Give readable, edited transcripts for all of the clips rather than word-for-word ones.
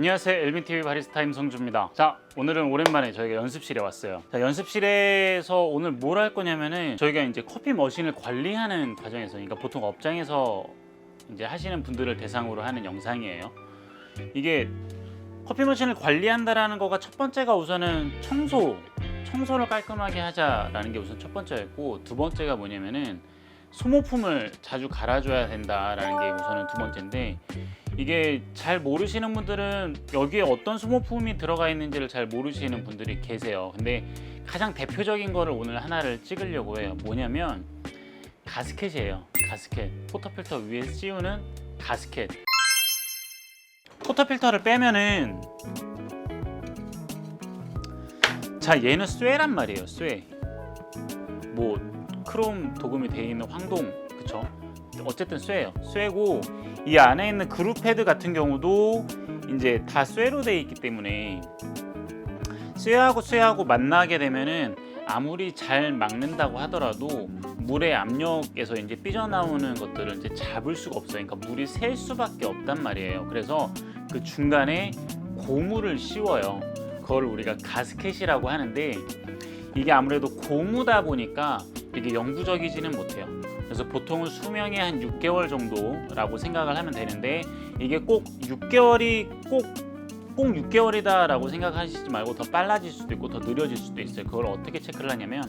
안녕하세요. 엘빈TV 바리스타 임성주입니다. 자, 오늘은 오랜만에 저희가 연습실에 왔어요. 자, 연습실에서 오늘 뭘 할 거냐면은 저희가 이제 커피 머신을 관리하는 과정에서, 그러니까 보통 업장에서 이제 하시는 분들을 대상으로 하는 영상이에요. 이게 커피 머신을 관리한다라는 거가 첫 번째가 우선은 청소를 깔끔하게 하자라는 게 우선 첫 번째였고, 두 번째가 뭐냐면은 소모품을 자주 갈아줘야 된다라는 게 우선은 두 번째인데, 이게 잘 모르시는 분들은 여기에 어떤 소모품이 들어가 있는지를 잘 모르시는 분들이 계세요. 근데 가장 대표적인 거를 오늘 하나를 찍으려고 해요. 뭐냐면 가스켓이에요. 가스켓. 포터필터 위에 씌우는 가스켓. 포터필터를 빼면은, 자, 얘는 쇠란 말이에요. 쇠. 뭐 크롬 도금이 되어 있는 황동, 그쵸? 어쨌든 쇠예요. 쇠고, 이 안에 있는 그룹 패드 같은 경우도 이제 다 쇠로 되어 있기 때문에 쇠하고 만나게 되면은 아무리 잘 막는다고 하더라도 물의 압력에서 이제 삐져나오는 것들을 이제 잡을 수가 없어요. 그러니까 물이 셀 수밖에 없단 말이에요. 그래서 그 중간에 고무를 씌워요. 그걸 우리가 가스켓이라고 하는데, 이게 아무래도 고무다 보니까 이게 영구적이지는 못해요. 그래서 보통은 수명이 한 6개월 정도라고 생각을 하면 되는데, 이게 꼭 6개월이 꼭 6개월이다 라고 생각하시지 말고 더 빨라질 수도 있고 더 느려질 수도 있어요. 그걸 어떻게 체크를 하냐면,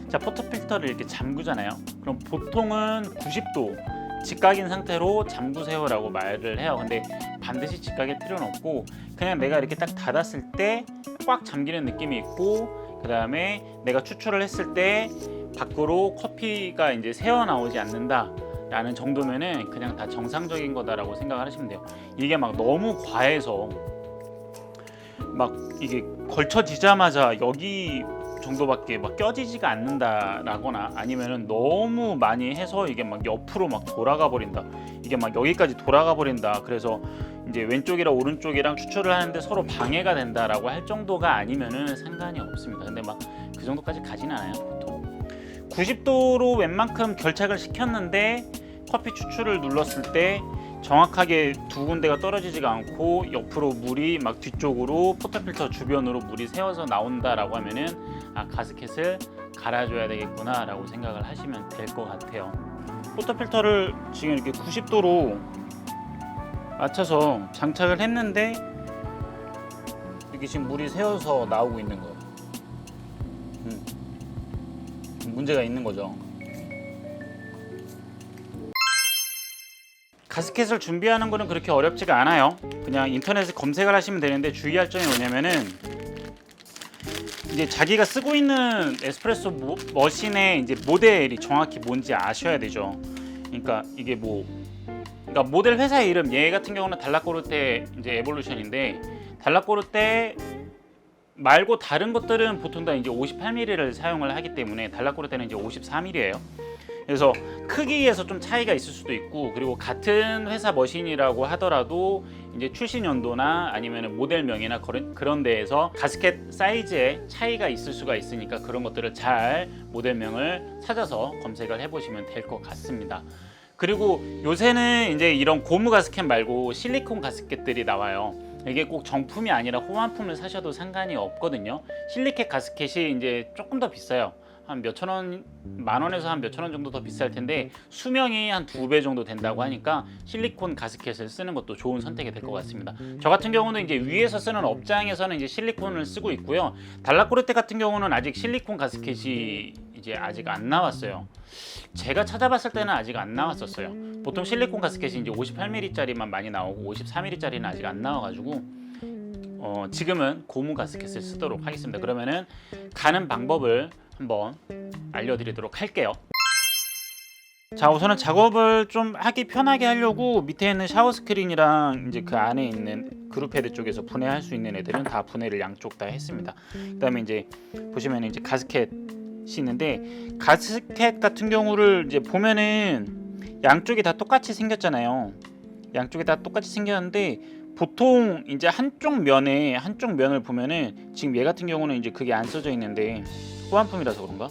자, 포터필터를 이렇게 잠그잖아요. 그럼 보통은 90도 직각인 상태로 잠그세요 라고 말을 해요. 근데 반드시 직각일 필요는 없고, 그냥 내가 이렇게 딱 닫았을 때 꽉 잠기는 느낌이 있고, 그 다음에 내가 추출을 했을 때 밖으로 커피가 이제 새어 나오지 않는다 라는 정도면은 그냥 다 정상적인 거다라고 생각을 하시면 돼요. 이게 막 너무 과해서 막 이게 걸쳐지자마자 여기 정도밖에 막 껴지지가 않는다라거나, 아니면은 너무 많이 해서 이게 막 옆으로 막 돌아가 버린다, 이게 막 여기까지 돌아가 버린다, 그래서 이제 왼쪽이랑 오른쪽이랑 추출을 하는데 서로 방해가 된다라고 할 정도가 아니면은 상관이 없습니다. 근데 막 그 정도까지 가진 않아요. 보통 90도로 웬만큼 결착을 시켰는데 커피 추출을 눌렀을 때 정확하게 두 군데가 떨어지지가 않고 옆으로 물이 막 뒤쪽으로 포터필터 주변으로 물이 새어서 나온다라고 하면은, 아, 가스켓을 갈아줘야 되겠구나 라고 생각을 하시면 될 것 같아요. 포터필터를 지금 이렇게 90도로 맞춰서 장착을 했는데 이게 지금 물이 새어서 나오고 있는 거예요. 문제가 있는 거죠. 가스켓을 준비하는 거는 그렇게 어렵지가 않아요. 그냥 인터넷에 검색을 하시면 되는데, 주의할 점이 뭐냐면은, 이제 자기가 쓰고 있는 에스프레소 머신의 이제 모델이 정확히 뭔지 아셔야 되죠. 그러니까 이게 그러니까 모델 회사 이름, 얘 같은 경우는 달라꼬르테 이제 에볼루션인데, 달라꼬르테 말고 다른 것들은 보통 다 이제 58ml를 사용을 하기 때문에 달라꼬르테는 이제 54ml예요. 그래서 크기에서 좀 차이가 있을 수도 있고, 그리고 같은 회사 머신이라고 하더라도 이제 출시 연도나 아니면 모델명이나 그런 데에서 가스켓 사이즈에 차이가 있을 수가 있으니까, 그런 것들을 잘 모델명을 찾아서 검색을 해보시면 될 것 같습니다. 그리고 요새는 이제 이런 고무 가스켓 말고 실리콘 가스켓들이 나와요. 이게 꼭 정품이 아니라 호환품을 사셔도 상관이 없거든요. 실리켓 가스켓이 이제 조금 더 비싸요. 한 몇천 원, 만 원에서 한 몇천 원 정도 더 비쌀 텐데, 수명이 한 2배 정도 된다고 하니까 실리콘 가스켓을 쓰는 것도 좋은 선택이 될 것 같습니다. 저 같은 경우는 이제 위에서 쓰는 업장에서는 이제 실리콘을 쓰고 있고요. 달라꼬르테 같은 경우는 아직 실리콘 가스켓이 이제 아직 안 나왔어요. 제가 찾아봤을 때는 아직 안 나왔었어요. 보통 실리콘 가스켓이 이제 58ml짜리만 많이 나오고 54ml짜리는 아직 안 나와가지고 지금은 고무 가스켓을 쓰도록 하겠습니다. 그러면은 가는 방법을 한번 알려드리도록 할게요. 자, 우선은 작업을 좀 하기 편하게 하려고 밑에 있는 샤워 스크린이랑 이제 그 안에 있는 그룹 패드 쪽에서 분해할 수 있는 애들은 다 분해를 양쪽 다 했습니다. 그다음에 이제 보시면 이제 가스켓이 있는데, 가스켓 같은 경우를 이제 보면은 양쪽이 다 똑같이 생겼잖아요. 양쪽이 다 똑같이 생겼는데, 보통 이제 한쪽 면을 보면은, 지금 얘 같은 경우는 이제 그게 안 써져 있는데 호환품이라서 그런가?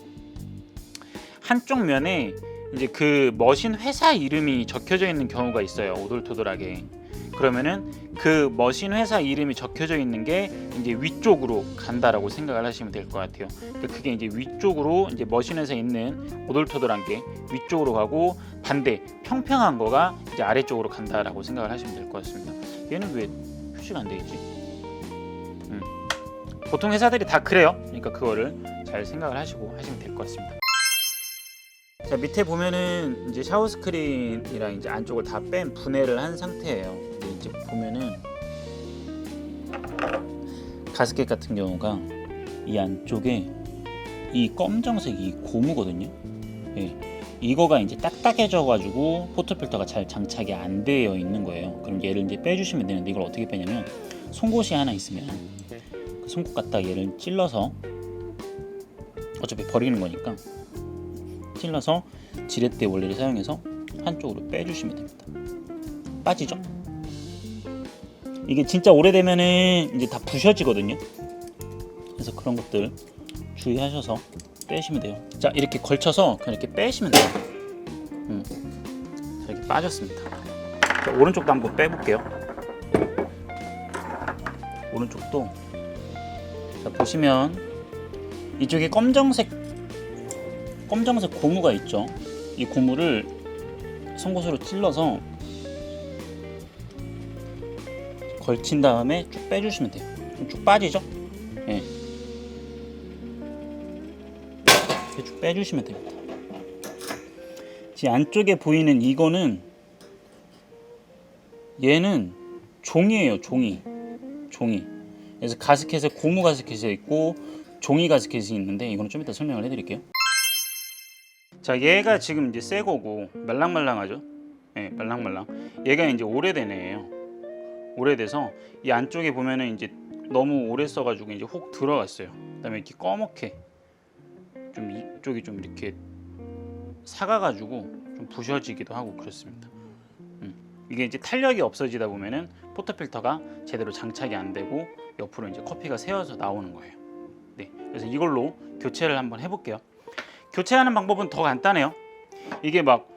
한쪽 면에 이제 그 머신 회사 이름이 적혀져 있는 경우가 있어요. 오돌토돌하게. 그러면은 그 머신 회사 이름이 적혀져 있는 게 이제 위쪽으로 간다라고 생각을 하시면 될 것 같아요. 그러니까 그게 이제 위쪽으로 이제 머신 회사에 있는 오돌토돌한 게 위쪽으로 가고 반대 평평한 거가 이제 아래쪽으로 간다라고 생각을 하시면 될 것 같습니다. 얘는 왜 표시가 안 돼 있지? 보통 회사들이 다 그래요. 그러니까 그거를 잘 생각을 하시고 하시면 될 것 같습니다. 자, 밑에 보면은 이제 샤워 스크린이랑 이제 안쪽을 다 뺀 분해를 한 상태예요. 근데 이제 보면은 가스켓 같은 경우가 이 안쪽에 이 검정색 이 고무거든요. 예. 이거가 이제 딱딱해져 가지고 포토필터가 잘 장착이 안 되어 있는 거예요. 그럼 얘를 이제 빼주시면 되는데 이걸 어떻게 빼냐면 송곳이 하나 있으면 그 송곳 갖다 얘를 찔러서 어차피 버리는 거니까 찔러서 지렛대 원리를 사용해서 한쪽으로 빼주시면 됩니다. 빠지죠? 이게 진짜 오래되면은 이제 다 부셔지거든요. 그래서 그런 것들 주의하셔서 빼시면 돼요. 자, 이렇게 걸쳐서 그냥 이렇게 빼시면 돼요. 자, 이렇게 빠졌습니다. 자, 오른쪽도 한번 빼볼게요. 오른쪽도 자, 보시면 이쪽에 검정색 고무가 있죠. 이 고무를 송곳으로 찔러서 걸친 다음에 쭉 빼주시면 돼요. 쭉 빠지죠? 예. 이렇게 쭉 빼주시면 됩니다. 지금 안쪽에 보이는 이거는 얘는 종이에요. 종이. 그래서 가스켓에 고무 가스켓이 있고 종이 가스켓이 있는데 이거는 좀 이따 설명을 해드릴게요. 자, 얘가 지금 이제 새 거고 말랑말랑하죠? 네, 말랑말랑. 얘가 이제 오래된 애예요. 오래돼서 이 안쪽에 보면은 이제 너무 오래 써가지고 이제 혹 들어갔어요. 그다음에 이렇게 꺼멓게 좀 이쪽이 좀 이렇게 사가가지고 좀 부셔지기도 하고 그렇습니다. 이게 이제 탄력이 없어지다 보면은 포토필터가 제대로 장착이 안 되고 옆으로 이제 커피가 새어서 나오는 거예요. 네, 그래서 이걸로 교체를 한번 해볼게요. 교체하는 방법은 더 간단해요. 이게 막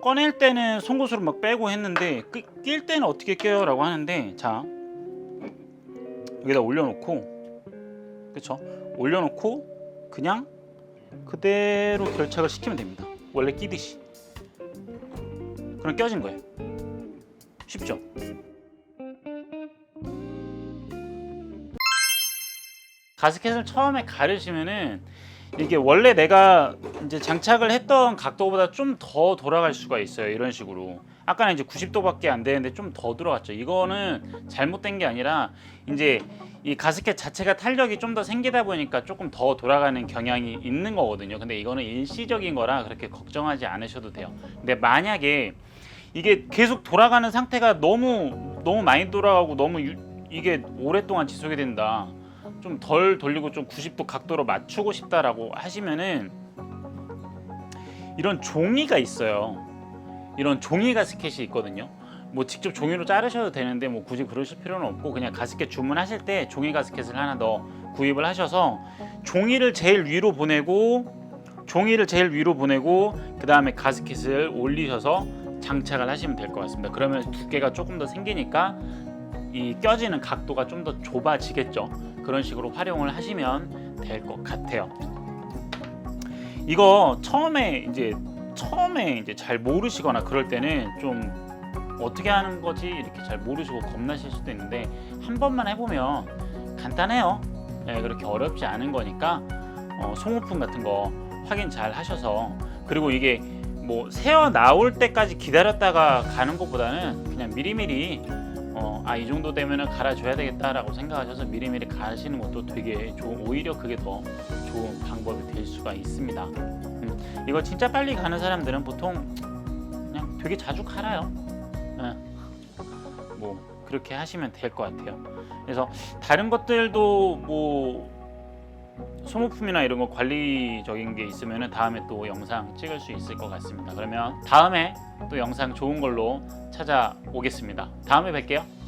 꺼낼 때는 송곳으로 막 빼고 했는데 낄 때는 어떻게 껴요? 라고 하는데 자, 여기다 올려놓고 그쵸? 올려놓고 그냥 그대로 결착을 시키면 됩니다. 원래 끼듯이. 그럼 껴진 거예요. 쉽죠? 가스켓을 처음에 가르시면은 이게 원래 내가 이제 장착을 했던 각도보다 좀 더 돌아갈 수가 있어요. 이런 식으로. 아까는 이제 90도밖에 안 되는데 좀 더 들어갔죠. 이거는 잘못된 게 아니라 이제 이 가스켓 자체가 탄력이 좀 더 생기다 보니까 조금 더 돌아가는 경향이 있는 거거든요. 근데 이거는 일시적인 거라 그렇게 걱정하지 않으셔도 돼요. 근데 만약에 이게 계속 돌아가는 상태가 너무 많이 돌아가고 이게 오랫동안 지속이 된다. 좀 덜 돌리고 좀 90도 각도로 맞추고 싶다라고 하시면은 이런 종이가 있어요. 이런 종이 가스켓이 있거든요. 뭐 직접 종이로 자르셔도 되는데 뭐 굳이 그러실 필요는 없고 그냥 가스켓 주문하실 때 종이 가스켓을 하나 더 구입을 하셔서 종이를 제일 위로 보내고 그 다음에 가스켓을 올리셔서 장착을 하시면 될 것 같습니다. 그러면 두께가 조금 더 생기니까 이 껴지는 각도가 좀 더 좁아지겠죠. 그런 식으로 활용을 하시면 될 것 같아요. 이거 처음에 이제 잘 모르시거나 그럴 때는 좀 어떻게 하는 거지 이렇게 잘 모르시고 겁나실 수도 있는데 한 번만 해보면 간단해요. 네, 그렇게 어렵지 않은 거니까 송호품 같은 거 확인 잘 하셔서 그리고 이게 뭐 새어 나올 때까지 기다렸다가 가는 것보다는 그냥 미리미리 이 정도 되면은 갈아줘야 되겠다라고 생각하셔서 미리미리 가시는 것도 되게 오히려 그게 더 좋은 방법이 될 수가 있습니다. 이거 진짜 빨리 가는 사람들은 보통 그냥 되게 자주 갈아요. 뭐 그렇게 하시면 될 것 같아요. 그래서 다른 것들도 뭐 소모품이나 이런 거 관리적인 게 있으면 다음에 또 영상 찍을 수 있을 것 같습니다. 그러면 다음에 또 영상 좋은 걸로 찾아오겠습니다. 다음에 뵐게요.